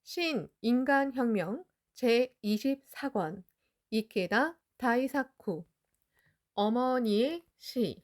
신인간혁명 제24권 이케다 다이사쿠 어머니의 시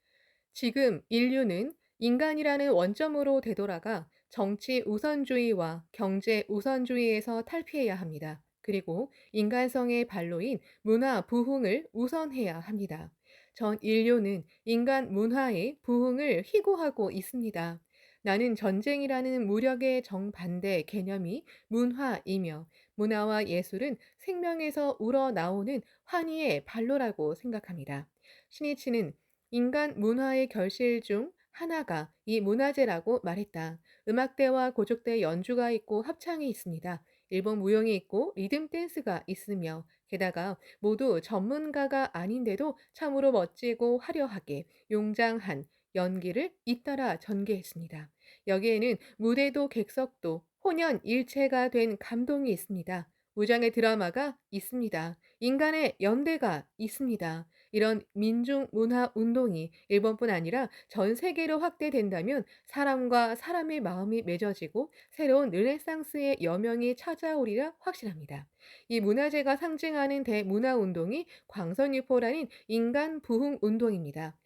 지금 인류는 인간이라는 원점으로 되돌아가 정치 우선주의와 경제 우선주의에서 탈피해야 합니다. 그리고 인간성의 발로인 문화 부흥을 우선해야 합니다. 전 인류는 인간 문화의 부흥을 희고하고 있습니다. 나는 전쟁이라는 무력의 정반대 개념이 문화이며 문화와 예술은 생명에서 우러나오는 환희의 발로라고 생각합니다. 신이치는 인간 문화의 결실 중 하나가 이 문화재라고 말했다. 음악대와 고족대 연주가 있고 합창이 있습니다. 일본 무용이 있고 리듬 댄스가 있으며 게다가 모두 전문가가 아닌데도 참으로 멋지고 화려하게 용장한 연기를 잇따라 전개했습니다. 여기에는 무대도 객석도 혼연일체가 된 감동이 있습니다. 무장의 드라마가 있습니다. 인간의 연대가 있습니다. 이런 민중 문화 운동이 일본뿐 아니라 전 세계로 확대된다면 사람과 사람의 마음이 맺어지고 새로운 르네상스의 여명이 찾아오리라 확신합니다. 이 문화재가 상징하는 대문화 운동이 광선유포라는 인간 부흥 운동입니다.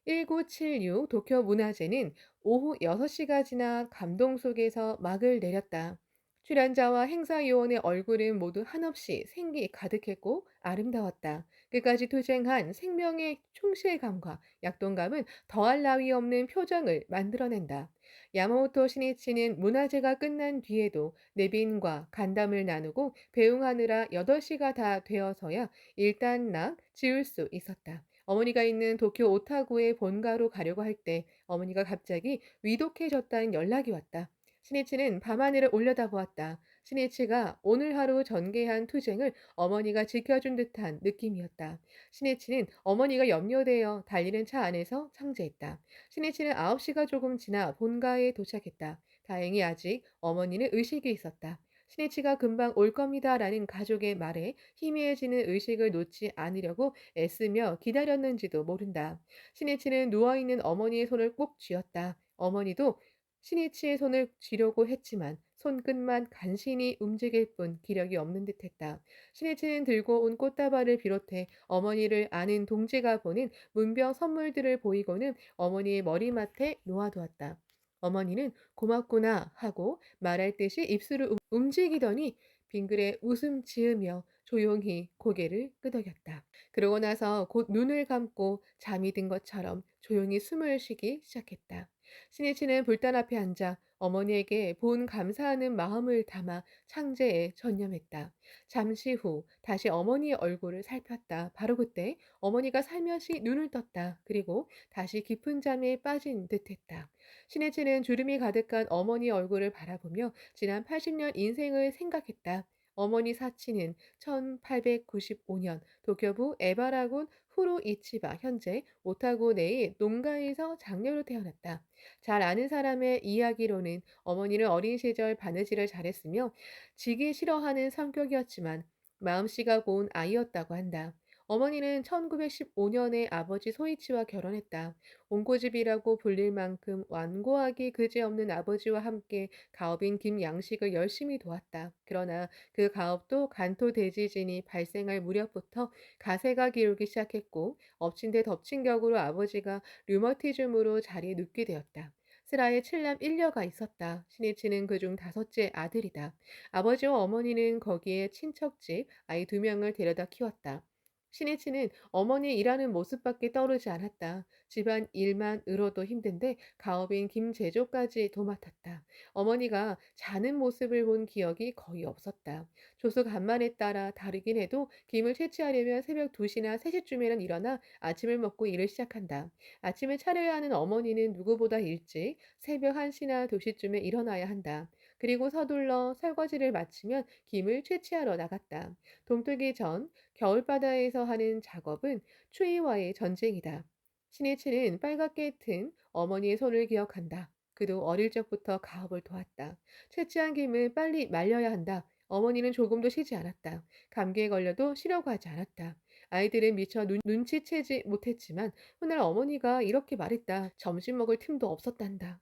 1976 도쿄 문화제는 오후 6시가 지나 감동 속에서 막을 내렸다. 출연자와 행사요원의 얼굴은 모두 한없이 생기 가득했고 아름다웠다. 끝까지 투쟁한 생명의 충실감과 약동감은 더할 나위 없는 표정을 만들어낸다. 야마모토 시니치는 문화제가 끝난 뒤에도 내빈과 간담을 나누고 배웅하느라 8시가 다 되어서야 일단락 지을 수 있었다. 어머니가 있는 도쿄 오타고의 본가로 가려고 할 때 어머니가 갑자기 위독해졌다는 연락이 왔다. 신이치는 밤하늘을 올려다보았다. 신이치가 오늘 하루 전개한 투쟁을 어머니가 지켜준 듯한 느낌이었다. 신이치는 어머니가 염려되어 달리는 차 안에서 상제했다. 신이치는 9시가 조금 지나 본가에 도착했다. 다행히 아직 어머니는 의식이 있었다. 신이치가 금방 올 겁니다라는 가족의 말에 희미해지는 의식을 놓지 않으려고 애쓰며 기다렸는지도 모른다. 신이치는 누워있는 어머니의 손을 꼭 쥐었다. 어머니도 신이치의 손을 쥐려고 했지만 손끝만 간신히 움직일 뿐 기력이 없는 듯했다. 신이치는 들고 온 꽃다발을 비롯해 어머니를 아는 동지가 보낸 문병 선물들을 보이고는 어머니의 머리맡에 놓아두었다. 어머니는 고맙구나 하고 말할 듯이 입술을 움직이더니 빙그레 웃음 지으며 조용히 고개를 끄덕였다. 그러고 나서 곧 눈을 감고 잠이 든 것처럼 조용히 숨을 쉬기 시작했다. 신이치는 불단 앞에 앉아 어머니에게 본 감사하는 마음을 담아 창제에 전념했다. 잠시 후 다시 어머니의 얼굴을 살폈다. 바로 그때 어머니가 살며시 눈을 떴다. 그리고 다시 깊은 잠에 빠진 듯했다. 신이치는 주름이 가득한 어머니 얼굴을 바라보며 지난 80년 인생을 생각했다. 어머니 사치는 1895년 도쿄부 에바라군 후루이치바 현재 오타고 내의 농가에서 장녀로 태어났다. 잘 아는 사람의 이야기로는 어머니는 어린 시절 바느질을 잘했으며 지기 싫어하는 성격이었지만 마음씨가 고운 아이였다고 한다. 어머니는 1915년에 아버지 소이치와 결혼했다. 옹고집이라고 불릴 만큼 완고하기 그지없는 아버지와 함께 가업인 김양식을 열심히 도왔다. 그러나 그 가업도 간토 대지진이 발생할 무렵부터 가세가 기울기 시작했고 엎친 데 덮친 격으로 아버지가 류머티즘으로 자리에 눕게 되었다. 슬하에 칠남 일녀가 있었다. 신이치는 그중 다섯째 아들이다. 아버지와 어머니는 거기에 친척집 아이 2명을 데려다 키웠다. 신이치는 어머니 일하는 모습밖에 떠오르지 않았다. 집안 일만으로도 힘든데 가업인 김제조까지 도맡았다. 어머니가 자는 모습을 본 기억이 거의 없었다. 조수 간만에 따라 다르긴 해도 김을 채취하려면 새벽 2시나 3시쯤에는 일어나 아침을 먹고 일을 시작한다. 아침을 차려야 하는 어머니는 누구보다 일찍 새벽 1시나 2시쯤에 일어나야 한다. 그리고 서둘러 설거지를 마치면 김을 채취하러 나갔다. 동트기 전 겨울바다에서 하는 작업은 추위와의 전쟁이다. 신이치는 빨갛게 튼 어머니의 손을 기억한다. 그도 어릴 적부터 가업을 도왔다. 채취한 김을 빨리 말려야 한다. 어머니는 조금도 쉬지 않았다. 감기에 걸려도 쉬려고 하지 않았다. 아이들은 미처 눈치채지 못했지만 훗날 어머니가 이렇게 말했다. 점심 먹을 틈도 없었단다.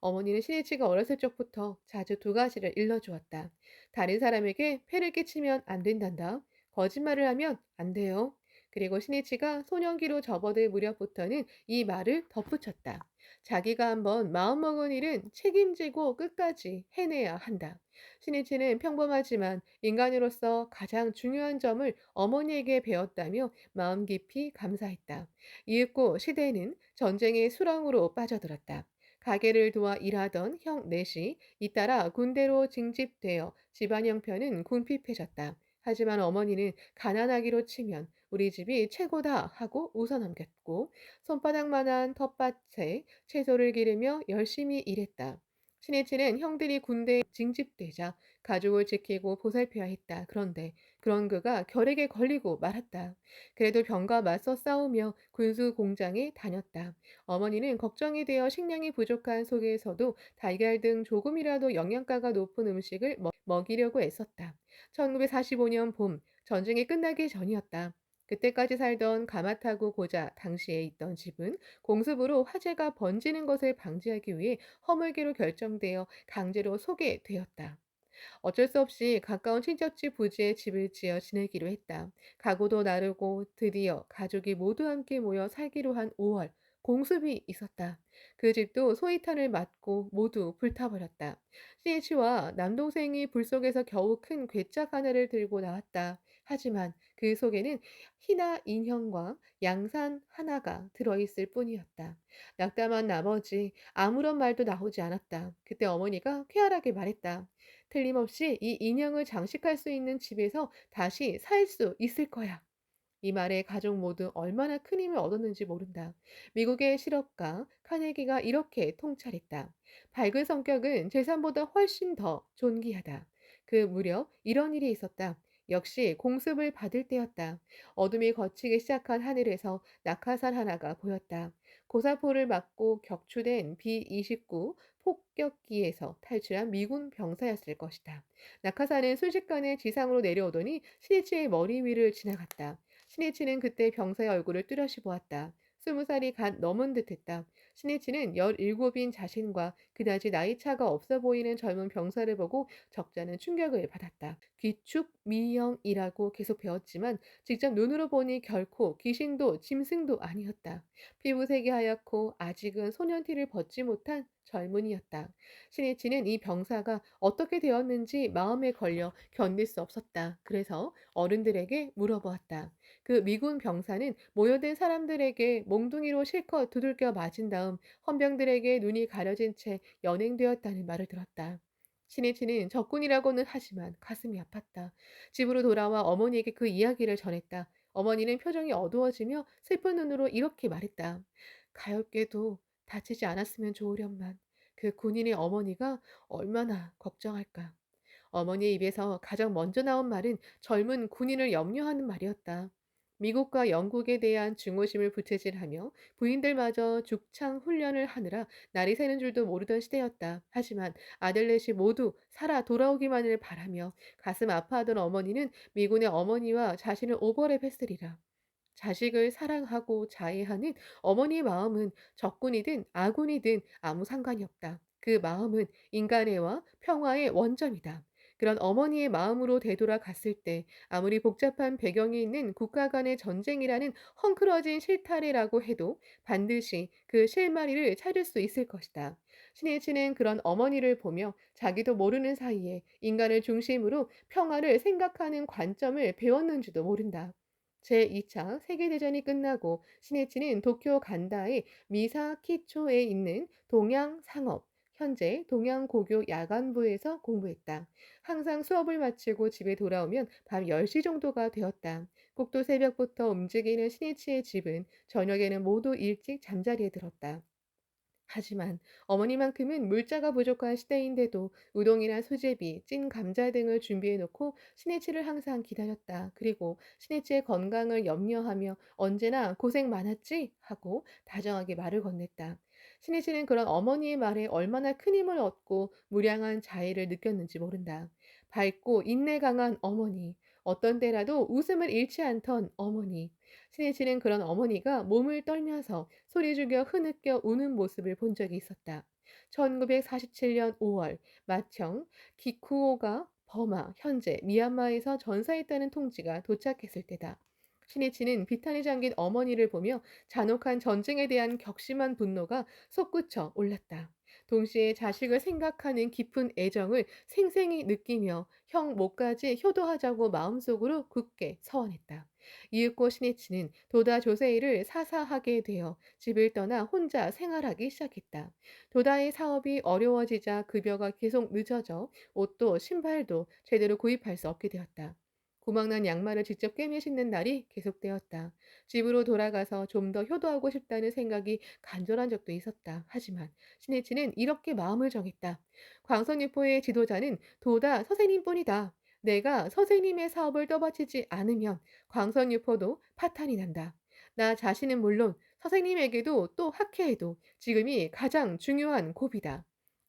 어머니는 신이치가 어렸을 적부터 자주 두 가지를 일러주었다. 다른 사람에게 폐를 끼치면 안 된단다. 거짓말을 하면 안 돼요. 그리고 신이치가 소년기로 접어들 무렵부터는 이 말을 덧붙였다. 자기가 한번 마음먹은 일은 책임지고 끝까지 해내야 한다. 신이치는 평범하지만 인간으로서 가장 중요한 점을 어머니에게 배웠다며 마음 깊이 감사했다. 이윽고 시대는 전쟁의 수렁으로 빠져들었다. 가게를 도와 일하던 형 넷이 잇따라 군대로 징집되어 집안 형편은 궁핍해졌다. 하지만 어머니는 가난하기로 치면 우리 집이 최고다 하고 웃어넘겼고 손바닥만한 텃밭에 채소를 기르며 열심히 일했다. 신해치는 형들이 군대에 징집되자 가족을 지키고 보살펴야 했다. 그런데 그런 그가 결핵에 걸리고 말았다. 그래도 병과 맞서 싸우며 군수 공장에 다녔다. 어머니는 걱정이 되어 식량이 부족한 속에서도 달걀 등 조금이라도 영양가가 높은 음식을 먹이려고 애썼다. 1945년 봄, 전쟁이 끝나기 전이었다. 그때까지 살던 가마타구 고자 당시에 있던 집은 공습으로 화재가 번지는 것을 방지하기 위해 허물기로 결정되어 강제로 소개되었다. 어쩔 수 없이 가까운 친척집 부지에 집을 지어 지내기로 했다. 가구도 나르고 드디어 가족이 모두 함께 모여 살기로 한 5월, 공습이 있었다. 그 집도 소위탄을 맞고 모두 불타버렸다. CH와 남동생이 불 속에서 겨우 큰 괴짝 하나를 들고 나왔다. 하지만 그 속에는 희나 인형과 양산 하나가 들어있을 뿐이었다. 낙담한 나머지 아무런 말도 나오지 않았다. 그때 어머니가 쾌활하게 말했다. 틀림없이 이 인형을 장식할 수 있는 집에서 다시 살 수 있을 거야. 이 말에 가족 모두 얼마나 큰 힘을 얻었는지 모른다. 미국의 실업가 카네기가 이렇게 통찰했다. 밝은 성격은 재산보다 훨씬 더 존귀하다. 그 무렵 이런 일이 있었다. 역시 공습을 받을 때였다. 어둠이 걷히기 시작한 하늘에서 낙하산 하나가 보였다. 고사포를 맞고 격추된 B-29 폭격기에서 탈출한 미군 병사였을 것이다. 낙하산은 순식간에 지상으로 내려오더니 시니치의 머리 위를 지나갔다. 신이치는 그때 병사의 얼굴을 뚜렷이 보았다. 20살이 갓 넘은 듯했다. 신이치는 17인 자신과 그다지 나이차가 없어 보이는 젊은 병사를 보고 적잖은 충격을 받았다. 귀축미영이라고 계속 배웠지만 직접 눈으로 보니 결코 귀신도 짐승도 아니었다. 피부색이 하얗고 아직은 소년티를 벗지 못한 젊은이였다. 신이치는 이 병사가 어떻게 되었는지 마음에 걸려 견딜 수 없었다. 그래서 어른들에게 물어보았다. 그 미군 병사는 모여든 사람들에게 몽둥이로 실컷 두들겨 맞은 다음 헌병들에게 눈이 가려진 채 연행되었다는 말을 들었다. 신이치는 적군이라고는 하지만 가슴이 아팠다. 집으로 돌아와 어머니에게 그 이야기를 전했다. 어머니는 표정이 어두워지며 슬픈 눈으로 이렇게 말했다. 가엾게도 다치지 않았으면 좋으련만 그 군인의 어머니가 얼마나 걱정할까. 어머니의 입에서 가장 먼저 나온 말은 젊은 군인을 염려하는 말이었다. 미국과 영국에 대한 증오심을 부채질하며 부인들마저 죽창 훈련을 하느라 날이 새는 줄도 모르던 시대였다. 하지만 아들넷이 모두 살아 돌아오기만을 바라며 가슴 아파하던 어머니는 미군의 어머니와 자신을 오버랩했으리라. 자식을 사랑하고 자애하는 어머니의 마음은 적군이든 아군이든 아무 상관이 없다. 그 마음은 인간애와 평화의 원점이다. 그런 어머니의 마음으로 되돌아갔을 때 아무리 복잡한 배경이 있는 국가 간의 전쟁이라는 헝클어진 실타래라고 해도 반드시 그 실마리를 찾을 수 있을 것이다. 신혜치는 그런 어머니를 보며 자기도 모르는 사이에 인간을 중심으로 평화를 생각하는 관점을 배웠는지도 모른다. 제2차 세계대전이 끝나고 신해치는 도쿄 간다의 미사키초에 있는 동양상업, 현재 동양고교 야간부에서 공부했다. 항상 수업을 마치고 집에 돌아오면 밤 10시 정도가 되었다. 꼭두 새벽부터 움직이는 신이치의 집은 저녁에는 모두 일찍 잠자리에 들었다. 하지만 어머니만큼은 물자가 부족한 시대인데도 우동이나 수제비, 찐 감자 등을 준비해 놓고 신혜치를 항상 기다렸다. 그리고 신혜치의 건강을 염려하며 언제나 고생 많았지? 하고 다정하게 말을 건넸다. 신혜치는 그런 어머니의 말에 얼마나 큰 힘을 얻고 무량한 자애를 느꼈는지 모른다. 밝고 인내 강한 어머니, 어떤 때라도 웃음을 잃지 않던 어머니, 신혜치는 그런 어머니가 몸을 떨면서 소리 죽여 흐느껴 우는 모습을 본 적이 있었다. 1947년 5월 맏형 기쿠오가 버마, 현재 미얀마에서 전사했다는 통지가 도착했을 때다. 신이치는 비탄에 잠긴 어머니를 보며 잔혹한 전쟁에 대한 격심한 분노가 솟구쳐 올랐다. 동시에 자식을 생각하는 깊은 애정을 생생히 느끼며 형 목까지 효도하자고 마음속으로 굳게 서원했다. 이윽고 신이치는 도다 조세이를 사사하게 되어 집을 떠나 혼자 생활하기 시작했다. 도다의 사업이 어려워지자 급여가 계속 늦어져 옷도 신발도 제대로 구입할 수 없게 되었다. 고장난 양말을 직접 꿰매 신는 날이 계속되었다. 집으로 돌아가서 좀 더 효도하고 싶다는 생각이 간절한 적도 있었다. 하지만 신이치는 이렇게 마음을 정했다. 광선유포의 지도자는 도다 선생님뿐이다. 내가 선생님의 사업을 떠받치지 않으면 광선유포도 파탄이 난다. 나 자신은 물론 선생님에게도 또 학회에도 지금이 가장 중요한 고비다.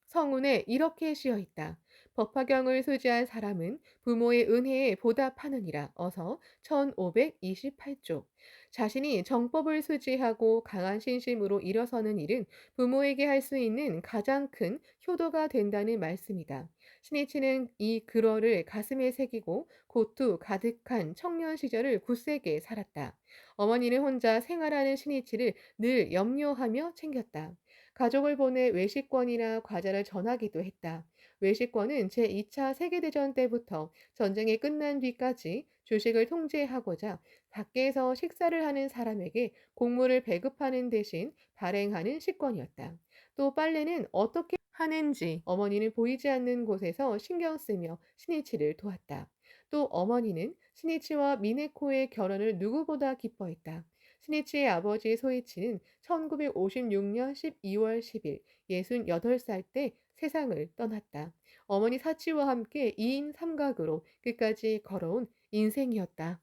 성운에 이렇게 쓰여 있다. 법화경을 수지한 사람은 부모의 은혜에 보답하느니라. 어서 1528쪽. 자신이 정법을 수지하고 강한 신심으로 일어서는 일은 부모에게 할 수 있는 가장 큰 효도가 된다는 말씀이다. 신이치는 이 글어를 가슴에 새기고 고투 가득한 청년 시절을 굳세게 살았다. 어머니는 혼자 생활하는 신이치를 늘 염려하며 챙겼다. 가족을 보내 외식권이나 과자를 전하기도 했다. 외식권은 제2차 세계대전 때부터 전쟁이 끝난 뒤까지 주식을 통제하고자 밖에서 식사를 하는 사람에게 곡물을 배급하는 대신 발행하는 식권이었다. 또 빨래는 어떻게 하는지 어머니는 보이지 않는 곳에서 신경 쓰며 신이치를 도왔다. 또 어머니는 신이치와 미네코의 결혼을 누구보다 기뻐했다. 신이치의 아버지 소이치는 1956년 12월 10일 68살 때 세상을 떠났다. 어머니 사치와 함께 2인 삼각으로 끝까지 걸어온 인생이었다.